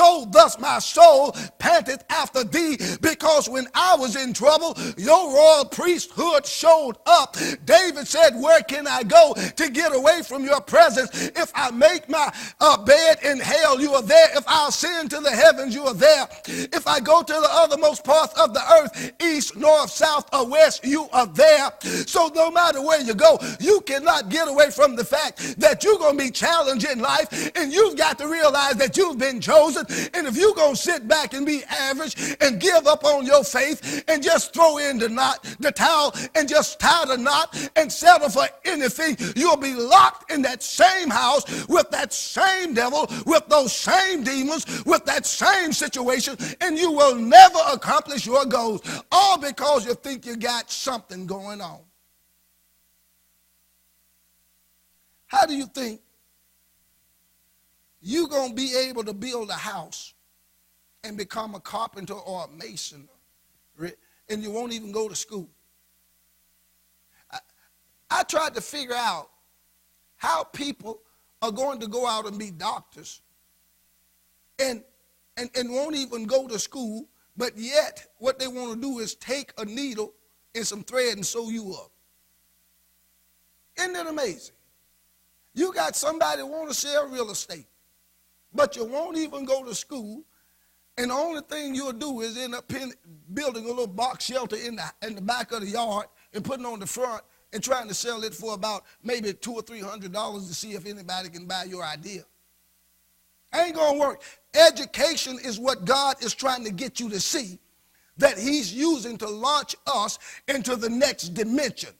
So thus my soul panteth after thee, because when I was in trouble, your royal priesthood showed up. David said, where can I go to get away from your presence? If I make my bed in hell, you are there. If I ascend to the heavens, you are there. If I go to the othermost parts of the earth, east, north, south, or west, you are there. So no matter where you go, you cannot get away from the fact that you're going to be challenged in life, and you've got to realize that you've been chosen. And if you're going to sit back and be average and give up on your faith and just throw in the towel and just tie the knot and settle for anything, you'll be locked in that same house with that same devil, with those same demons, with that same situation, and you will never accomplish your goals, all because you think you got something going on. How do you think you're going to be able to build a house and become a carpenter or a mason, and you won't even go to school? I tried to figure out how people are going to go out and be doctors and won't even go to school, but yet what they want to do is take a needle and some thread and sew you up. Isn't it amazing? You got somebody who want to sell real estate, but you won't even go to school, and the only thing you'll do is end up building a little box shelter in the back of the yard and putting on the front and trying to sell it for about maybe $200 or $300 to see if anybody can buy your idea. Ain't gonna work. Education is what God is trying to get you to see, that he's using to launch us into the next dimension.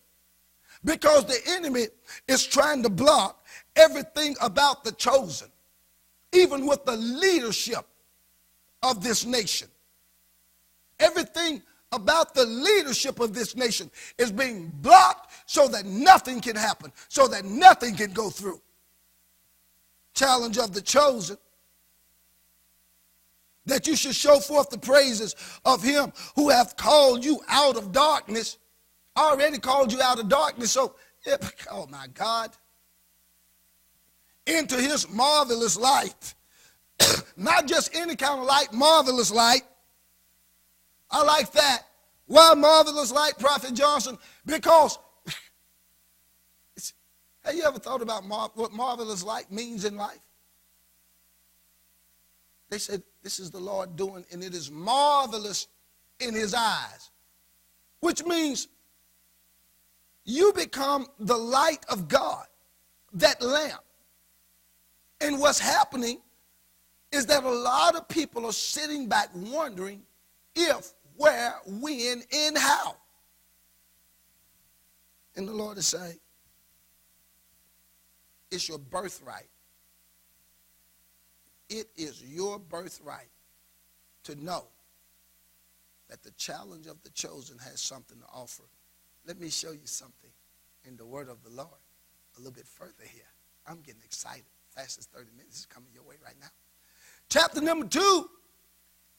Because the enemy is trying to block everything about the chosen, even with the leadership of this nation. Everything about the leadership of this nation is being blocked so that nothing can happen, so that nothing can go through. Challenge of the chosen, that you should show forth the praises of him who hath called you out of darkness. Already called you out of darkness, so, oh my God, into his marvelous light. Not just any kind of light, marvelous light. I like that. Why marvelous light, Prophet Johnson? Because, have you ever thought about what marvelous light means in life? They said, this is the Lord doing, and it is marvelous in his eyes. Which means you become the light of God, that lamp. And what's happening is that a lot of people are sitting back wondering if, where, when, and how. And the Lord is saying, it's your birthright. It is your birthright to know that the challenge of the chosen has something to offer. Let me show you something in the word of the Lord a little bit further here. I'm getting excited. Fastest 30 minutes is coming your way right now. Chapter number 2,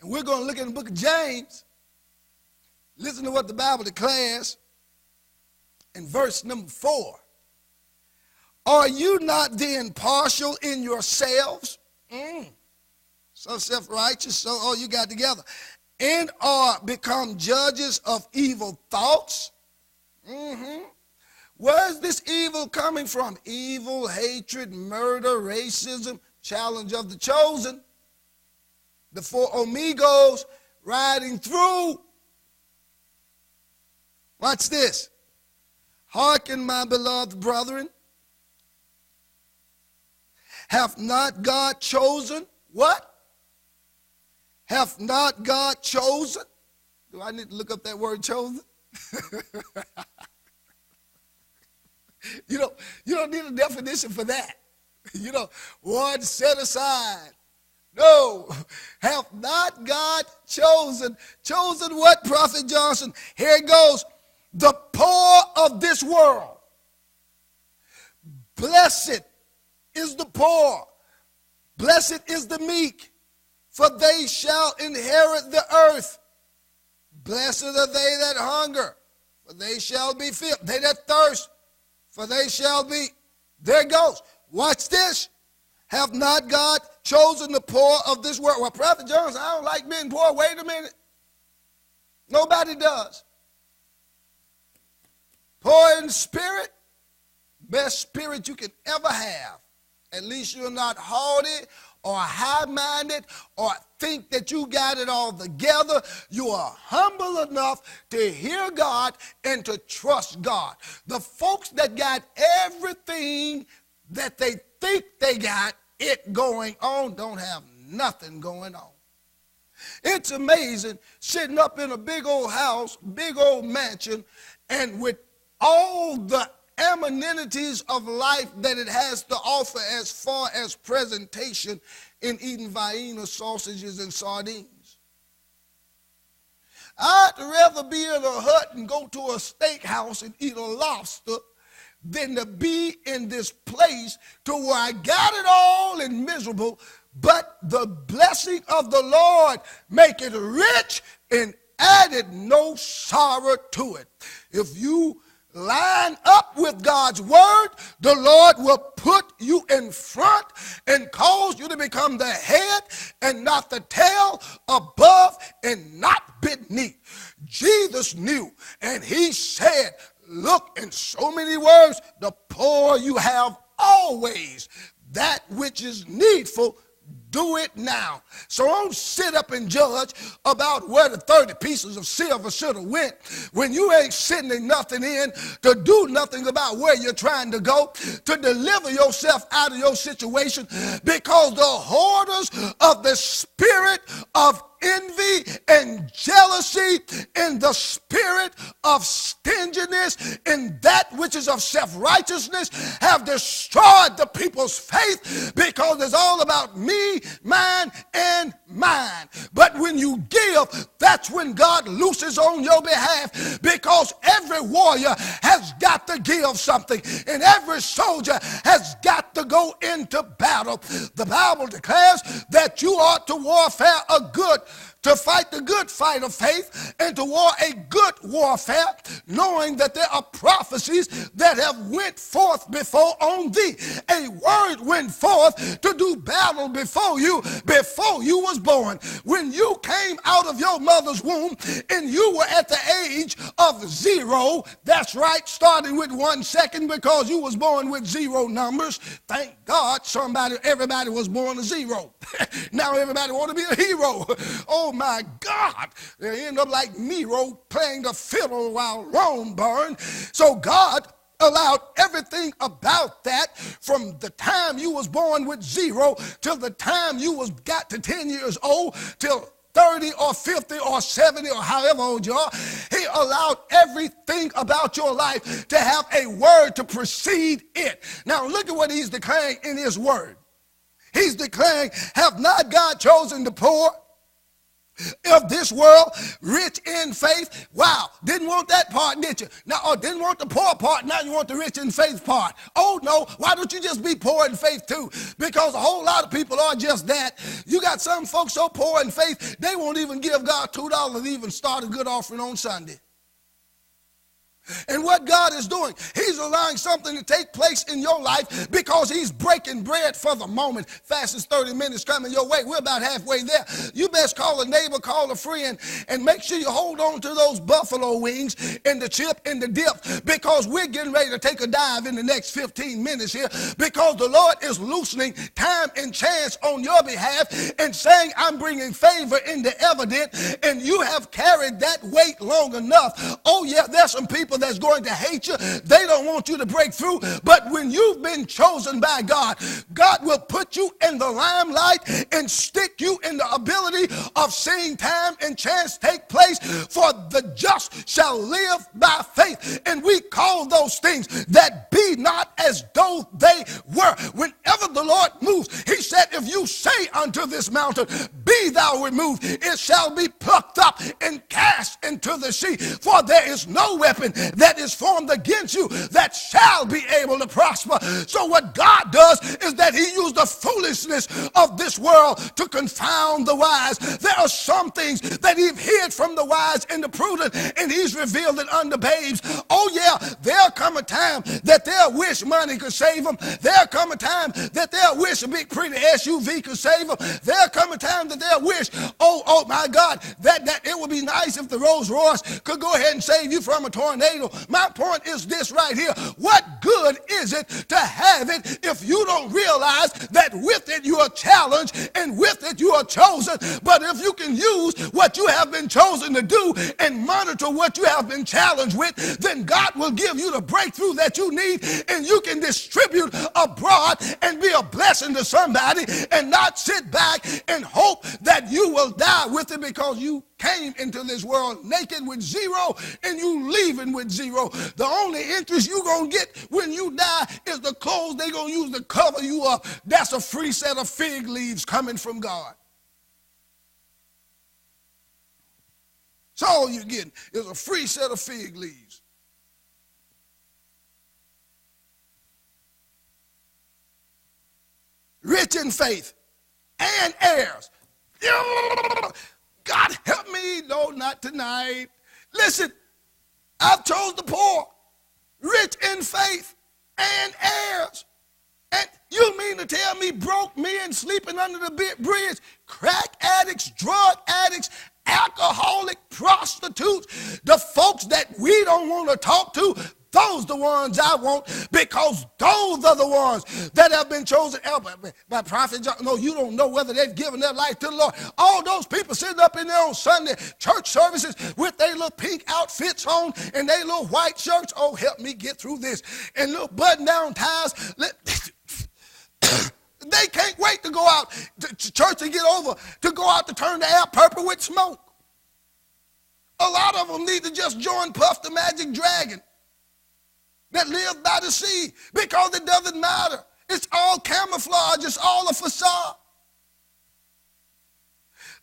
and we're going to look at the book of James. Listen to what the Bible declares in verse number 4. Are you not then partial in yourselves? So self-righteous, so all you got together. And are become judges of evil thoughts? Where is this evil coming from? Evil, hatred, murder, racism, challenge of the chosen. The four amigos riding through. Watch this. Hearken, my beloved brethren. Hath not God chosen? What? Hath not God chosen? Do I need to look up that word chosen? You don't need a definition for that. One set aside. No, hath not God chosen? Chosen what, Prophet Johnson? Here it goes. The poor of this world. Blessed is the poor. Blessed is the meek, for they shall inherit the earth. Blessed are they that hunger, for they shall be filled. They that thirst, for they shall be. There it goes. Watch this. Have not God chosen the poor of this world. Well, Prophet Johnson, I don't like being poor. Wait a minute. Nobody does. Poor in spirit, best spirit you can ever have. At least you're not haughty or high-minded or think that you got it all together. You are humble enough to hear God and to trust God. The folks that got everything that they think they got it going on don't have nothing going on. It's amazing sitting up in a big old house, big old mansion, and with all the amenities of life that it has to offer as far as presentation in eating Vienna sausages and sardines. I'd rather be in a hut and go to a steakhouse and eat a lobster than to be in this place to where I got it all and miserable, but the blessing of the Lord make it rich and added no sorrow to it. If you line up with God's word, the Lord will put you in front and cause you to become the head and not the tail, above and not beneath. Jesus knew, and he said, look, in so many words, the poor you have always. That which is needful, do it now. So don't sit up and judge about where the 30 pieces of silver should have went when you ain't sending nothing in to do nothing about where you're trying to go, to deliver yourself out of your situation, because the hoarders of the spirit of envy and jealousy, in the spirit of stinginess, in that which is of self-righteousness, have destroyed the people's faith, because it's all about me, mine, and mine. But when you give, that's when God looses on your behalf, because every warrior has got to give something, and every soldier has got to go into battle. The Bible declares that you ought to warfare to fight the good fight of faith, and to war a good warfare, knowing that there are prophecies that have went forth before on thee. A word went forth to do battle before you was born. When you came out of your mother's womb and you were at the age of 0, that's right, starting with 1 second, because you was born with 0 numbers. Thank God everybody was born a 0. Now everybody want to be a hero. Oh my God, they end up like Nero playing the fiddle while Rome burned. So God allowed everything about that, from the time you was born with 0 till the time you got to 10 years old, till 30 or 50 or 70 or however old you are. He allowed everything about your life to have a word to precede it. Now look at what he's declaring in his word. He's declaring, have not God chosen the poor of this world rich in faith? Wow, didn't want that part, did you? Now, didn't want the poor part, now you want the rich in faith part. Oh no, why don't you just be poor in faith too? Because a whole lot of people are just that. You got some folks so poor in faith, they won't even give God $2 to even start a good offering on Sunday. And what God is doing, he's allowing something to take place in your life, because he's breaking bread for the moment. Fastest 30 minutes coming your way. We're about halfway there. You best call a neighbor, call a friend, and make sure you hold on to those buffalo wings and the chip and the dip, because we're getting ready to take a dive in the next 15 minutes here, because the Lord is loosening time and chance on your behalf and saying, I'm bringing favor into evident, and you have carried that weight long enough. Oh yeah, there's some people that's going to hate you. They don't want you to break through. But when you've been chosen by God, God will put you in the limelight and stick you in the ability of seeing time and chance take place. For the just shall live by faith. And we call those things that be not as though they were. Whenever the Lord moves, he said, if you say unto this mountain, be be thou removed, it shall be plucked up and cast into the sea. For there is no weapon that is formed against you that shall be able to prosper. So what God does is that he used the foolishness of this world to confound the wise. There are some things that he hid from the wise and the prudent, and he's revealed it unto babes. Oh yeah, there'll come a time that they'll wish money could save them. There'll come a time that they'll wish a big pretty SUV could save them. There'll come a time that they'll wish, oh my God, that it would be nice if the Rolls Royce could go ahead and save you from a tornado. My point is this right here. What good is it to have it if you don't realize that with it you are challenged and with it you are chosen? But if you can use what you have been chosen to do and monitor what you have been challenged with, then God will give you the breakthrough that you need, and you can distribute abroad and be a blessing to somebody and not sit back and hope that you will die with it, because you came into this world naked with zero and you leaving with zero. The only interest you're going to get when you die is the clothes they're going to use to cover you up. That's a free set of fig leaves coming from God. So all you're getting is a free set of fig leaves. Rich in faith and heirs. God help me. No, not tonight. Listen, I've chose the poor, rich in faith and heirs. And you mean to tell me broke men sleeping under the bridge, crack addicts, drug addicts, alcoholic, prostitutes, the folks that we don't want to talk to, those the ones I want, because those are the ones that have been chosen by Prophet John. No, you don't know whether they've given their life to the Lord. All those people sitting up in there on Sunday church services with their little pink outfits on and their little white shirts. Oh, help me get through this. And little button-down ties. They can't wait to go out to church and get over, to go out to turn the air purple with smoke. A lot of them need to just join Puff the Magic Dragon that lives by the sea, because it doesn't matter. It's all camouflage. It's all a facade.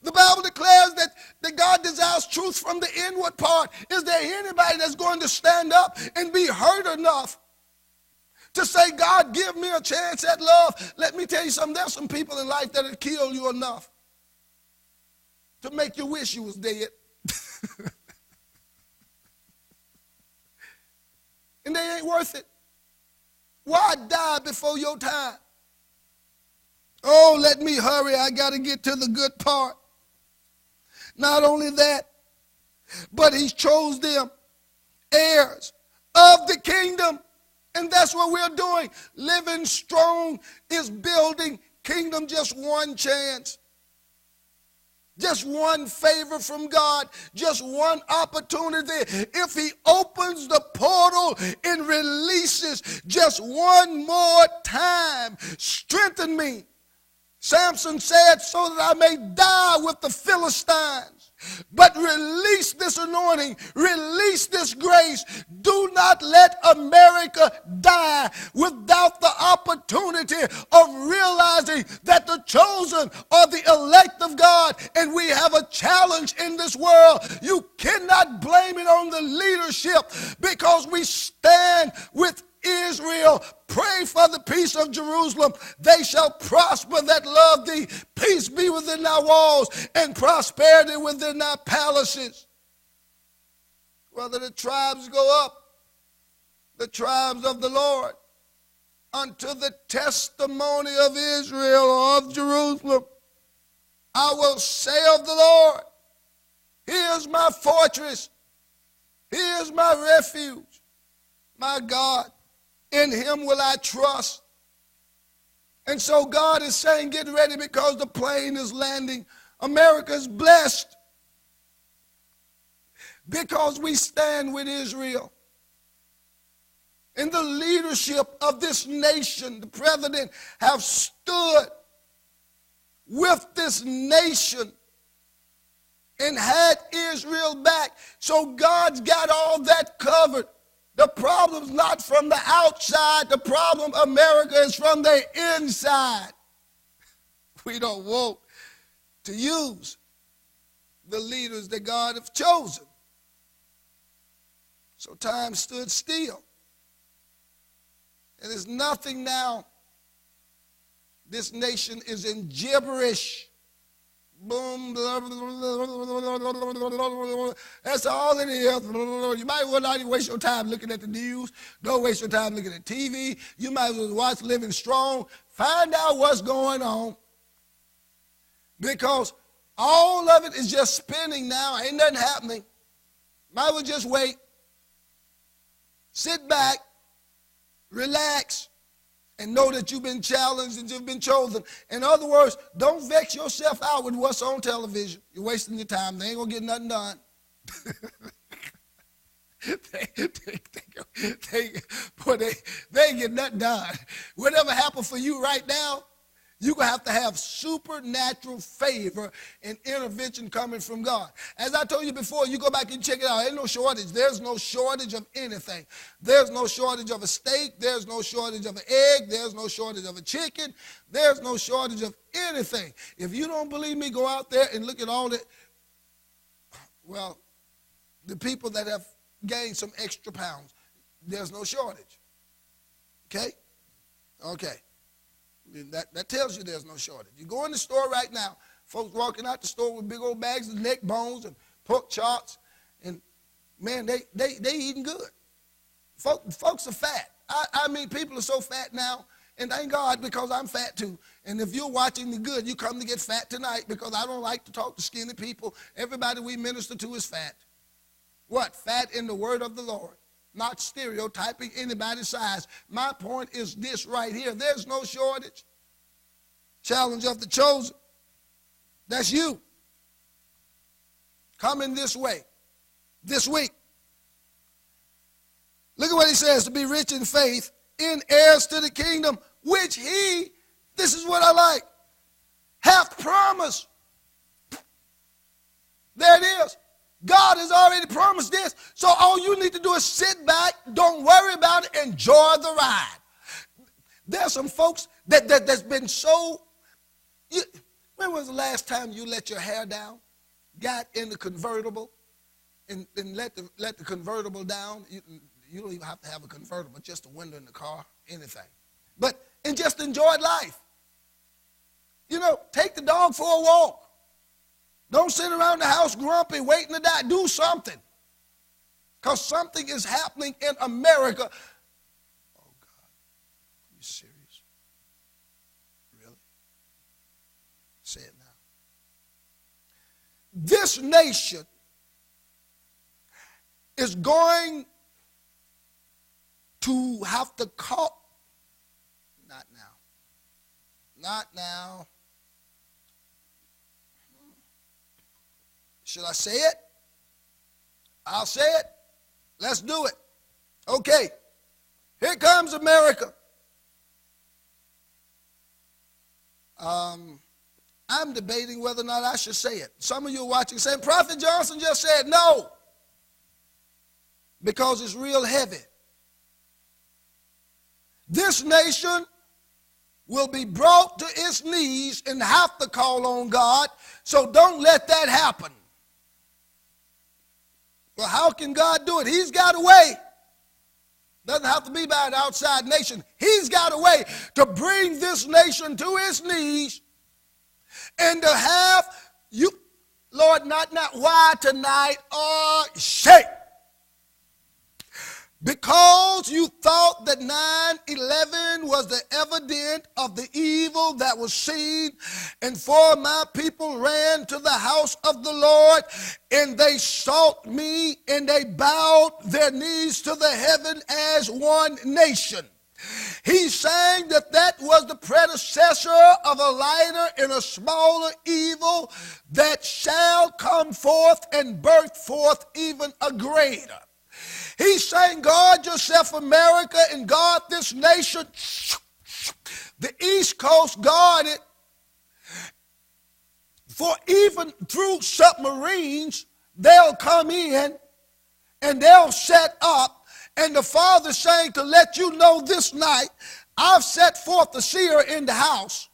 The Bible declares that God desires truth from the inward part. Is there anybody that's going to stand up and be hurt enough to say, God, give me a chance at love? Let me tell you something. There's some people in life that will kill you enough to make you wish you was dead. And they ain't worth it. Why die before your time? Oh, let me hurry. I got to get to the good part. Not only that, but he chose them heirs of the kingdom. And that's what we're doing. Living Strong is building kingdom. Just one chance. Just one favor from God, just one opportunity. If he opens the portal and releases just one more time, strengthen me. Samson said, so that I may die with the Philistines. But release this anointing, release this grace. Do not let America die without the opportunity of realizing that the chosen are the elect of God, and we have a challenge in this world. You cannot blame it on the leadership, because we stand with Israel. Pray for the peace of Jerusalem. They shall prosper that love thee. Peace be within thy walls and prosperity within thy palaces. Whether the tribes go up, the tribes of the Lord, unto the testimony of Israel or of Jerusalem, I will say of the Lord, he is my fortress, he is my refuge, my God. In him will I trust. And so God is saying, get ready, because the plane is landing. America is blessed because we stand with Israel. In the leadership of this nation, the president have stood with this nation and had Israel back. So God's got all that covered. The problem's not from the outside. The problem, America, is from the inside. We don't want to use the leaders that God has chosen. So time stood still. And there's nothing now. This nation is in gibberish. Boom, blah, blah, blah, blah. That's all it is. You might as well not even waste your time looking at the news. Don't waste your time looking at TV. You might as well watch Living Strong. Find out what's going on. Because all of it is just spinning now. Ain't nothing happening. Might as well just wait. Sit back. Relax. And know that you've been challenged and you've been chosen. In other words, don't vex yourself out with what's on television. You're wasting your time. They ain't going to get nothing done. They ain't get nothing done. Whatever happened for you right now, you're going to have supernatural favor and intervention coming from God. As I told you before, you go back and check it out. Ain't no shortage. There's no shortage of anything. There's no shortage of a steak. There's no shortage of an egg. There's no shortage of a chicken. There's no shortage of anything. If you don't believe me, go out there and look at all that. Well, the people that have gained some extra pounds, there's no shortage. Okay? Okay. That tells you there's no shortage. You go in the store right now, folks walking out the store with big old bags of neck bones and pork chops, and man, they eating good. Folks are fat. I mean, people are so fat now, and thank God because I'm fat too. And if you're watching the good, you come to get fat tonight because I don't like to talk to skinny people. Everybody we minister to is fat. What? Fat in the word of the Lord. Not stereotyping anybody's size. My point is this right here. There's no shortage. Challenge of the chosen. That's you. Coming this way. This week. Look at what he says. To be rich in faith, in heirs to the kingdom, which he, this is what I like, hath promised. There it is. God has already promised this. So all you need to do is sit back, don't worry about it, enjoy the ride. There's some folks that's been so, when was the last time you let your hair down, got in the convertible, and let the convertible down? You don't even have to have a convertible, just a window in the car, anything. And just enjoy life. You know, take the dog for a walk. Don't sit around the house grumpy, waiting to die. Do something. Because something is happening in America. Oh, God. Are you serious? Really? Say it now. This nation is going to have to call. Not now. Not now. Should I say it? I'll say it. Let's do it. Okay. Here comes America. I'm debating whether or not I should say it. Some of you are watching saying, Prophet Johnson just said no. Because it's real heavy. This nation will be brought to its knees and have to call on God. So don't let that happen. Well, how can God do it? He's got a way. Doesn't have to be by an outside nation. He's got a way to bring this nation to its knees and to have you, Lord, not why tonight or shake. Because you thought that 9/11 was the evidence of the evil that was seen, and for my people ran to the house of the Lord, and they sought me, and they bowed their knees to the heaven as one nation. He's saying that was the predecessor of a lighter and a smaller evil that shall come forth and birth forth even a greater. He's saying, guard yourself, America, and guard this nation. The East Coast guarded, for even through submarines, they'll come in and they'll set up. And the Father's saying to let you know this night, I've set forth the seer in the house.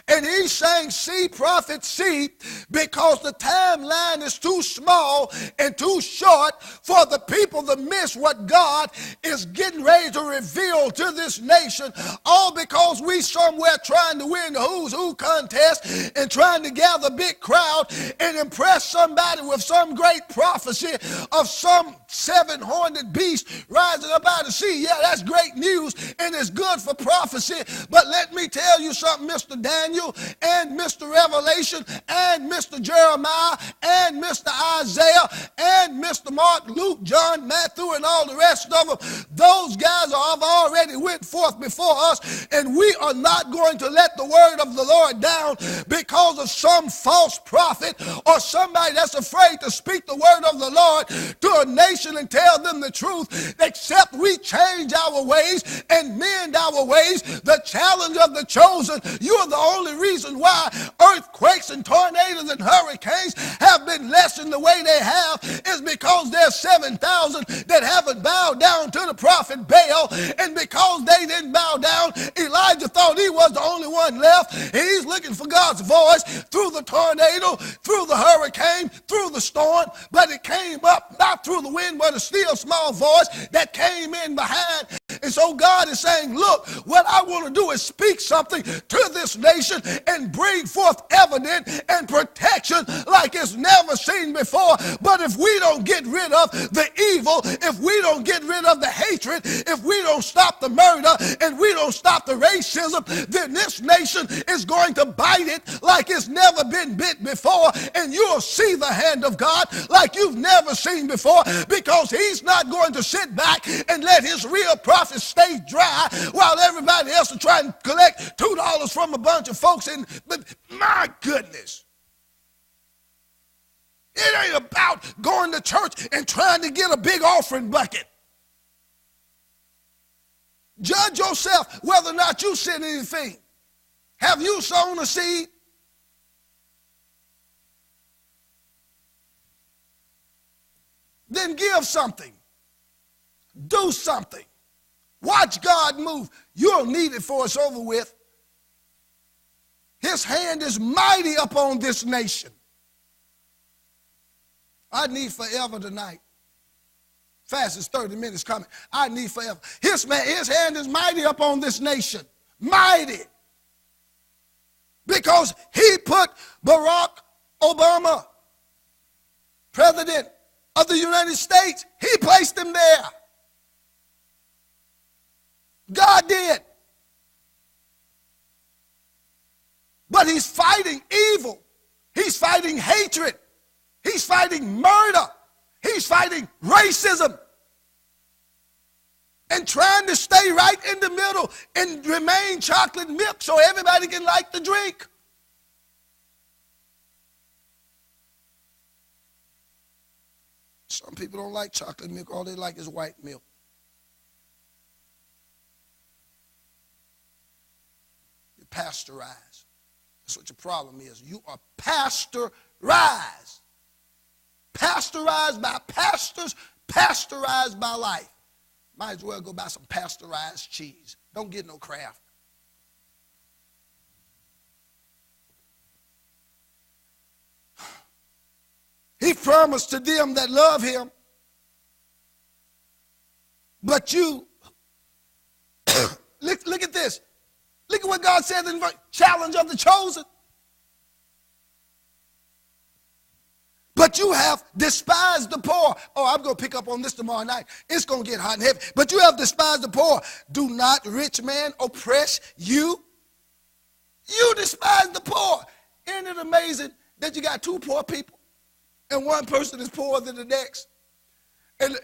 And he's saying, see, prophet, see, because the timeline is too small and too short for the people to miss what God is getting ready to reveal to this nation, all because we somewhere trying to win the who's who contest and trying to gather a big crowd and impress somebody with some great prophecy of some seven-horned beast rising up out of the sea. Yeah, that's great news and it's good for prophecy, but let me tell you something, Mr. Daniel and Mr. Revelation and Mr. Jeremiah and Mr. Isaiah and Mr. Mark, Luke, John, Matthew, and all the rest of them, those guys have already went forth before us, and we are not going to let the word of the Lord down because of some false prophet or somebody that's afraid to speak the word of the Lord to a nation and tell them the truth, except we change our ways and mend our ways. The challenge of the chosen, you are the only reason why earthquakes and tornadoes and hurricanes have been less than the way they have, is because there's 7,000 that haven't bowed down to the prophet Baal, and because they didn't bow down, Elijah thought he was the only one left, and he's looking for God's voice through the tornado, through the hurricane, through the storm, but it came up not through the wind, but a still small voice that came in behind. And so God is saying, look, what I want to do is speak something to this nation and bring forth evidence and protection like it's never seen before. But if we don't get rid of the evil, if we don't get rid of the hatred, if we don't stop the murder and we don't stop the racism, then this nation is going to bite it like it's never been bit before, and you'll see the hand of God like you've never seen before, because he's not going to sit back and let his real prophets stay dry while everybody else is trying to collect $2 from a bunch of folks. But my goodness, it ain't about going to church and trying to get a big offering bucket. Judge yourself whether or not you sent anything. Have you sown a seed? Then give something. Do something. Watch God move. You'll need it before it's over with. His hand is mighty upon this nation. I need forever tonight. Fast as 30 minutes coming. I need forever. His hand is mighty upon this nation. Mighty. Because he put Barack Obama, president of the United States, he placed him there. God did. But he's fighting evil. He's fighting hatred. He's fighting murder. He's fighting racism. And trying to stay right in the middle and remain chocolate milk so everybody can like the drink. Some people don't like chocolate milk. All they like is white milk. You're pasteurized. That's what your problem is. You are pasteurized. Pasteurized by pastors, pasteurized by life. Might as well go buy some pasteurized cheese. Don't get no Kraft. He promised to them that love him, but you, look at this. Look at what God said in the challenge of the chosen. But you have despised the poor. Oh, I'm going to pick up on this tomorrow night. It's going to get hot and heavy. But you have despised the poor. Do not rich man oppress you? You despise the poor. Isn't it amazing that you got two poor people and one person is poorer than the next? And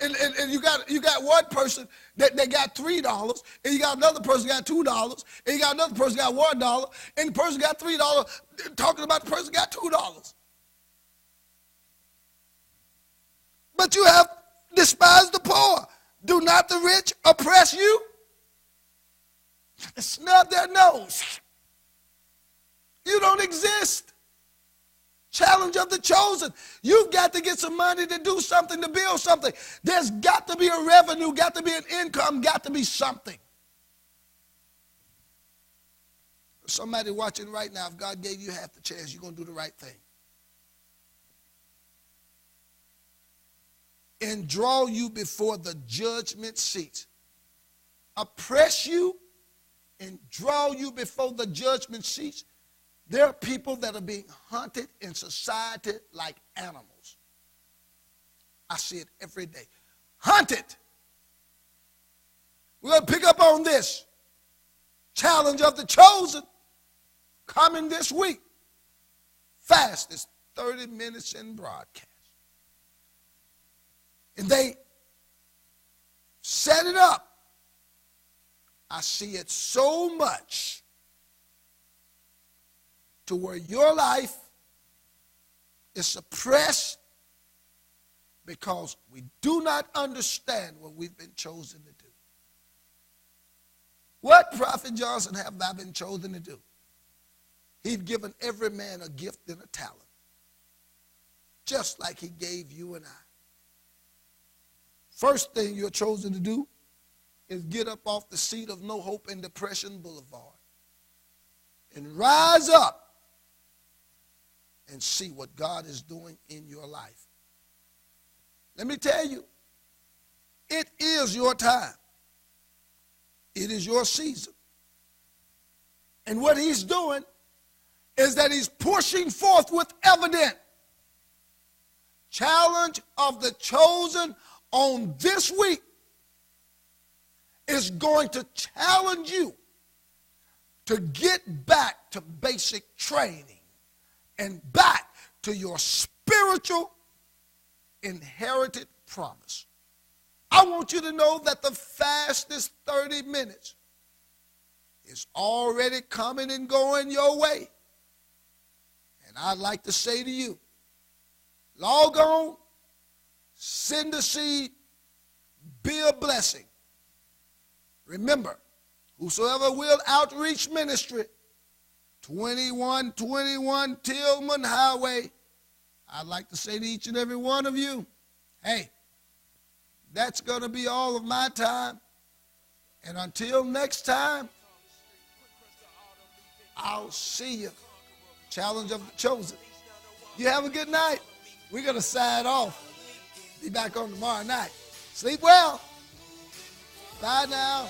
you got one person that got $3, and you got another person got $2, and you got another person got $1, and the person got $3 talking about the person got $2. But you have despised the poor. Do not the rich oppress you? Snub their nose. You don't exist. Challenge of the chosen. You've got to get some money to do something, to build something. There's got to be a revenue, got to be an income, got to be something. somebody watching right now, if God gave you half the chance, you're going to do the right thing. And draw you before the judgment seat. Oppress you and draw you before the judgment seats. There are people that are being hunted in society like animals. I see it every day. Hunted. We're going to pick up on this. Challenge of the chosen coming this week. Fastest 30 minutes in broadcast. And they set it up. I see it so much to where your life is suppressed because we do not understand what we've been chosen to do. What, Prophet Johnson, have I been chosen to do? He's given every man a gift and a talent, just like he gave you and I. First thing you're chosen to do is get up off the seat of no hope and depression boulevard and rise up and see what God is doing in your life. Let me tell you, it is your time. It is your season. And what he's doing is that he's pushing forth with evidence. Challenge of the chosen on this week is going to challenge you to get back to basic training and back to your spiritual inherited promise. I want you to know that the fastest 30 minutes is already coming and going your way. And I'd like to say to you, log on, send a seed, be a blessing. Remember, whosoever will outreach ministry, 2121 Tillman Highway. I'd like to say to each and every one of you, hey, that's going to be all of my time. And until next time, I'll see you. Challenge of the chosen. You have a good night. We're going to sign off. Be back on tomorrow night. Sleep well. Bye now.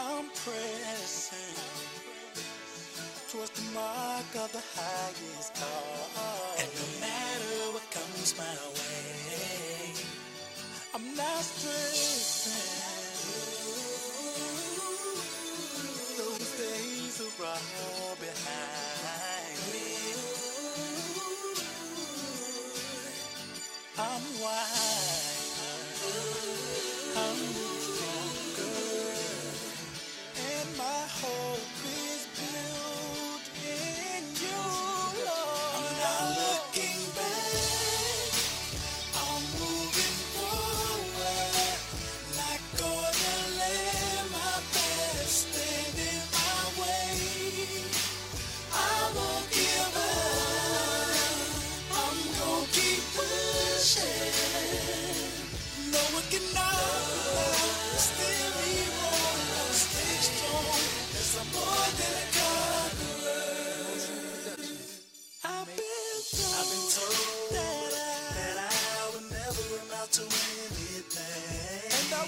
I'm pressing towards the mark of the highest call. And no matter what comes my way, I'm not stressing. Those days are all behind me. I'm wiser, I'm stronger, and my hope is built in you, Lord. I'm not looking back, I'm moving forward, like gonna let my past stand in my way. I won't give up, I'm gonna keep pushing.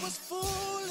was foolish.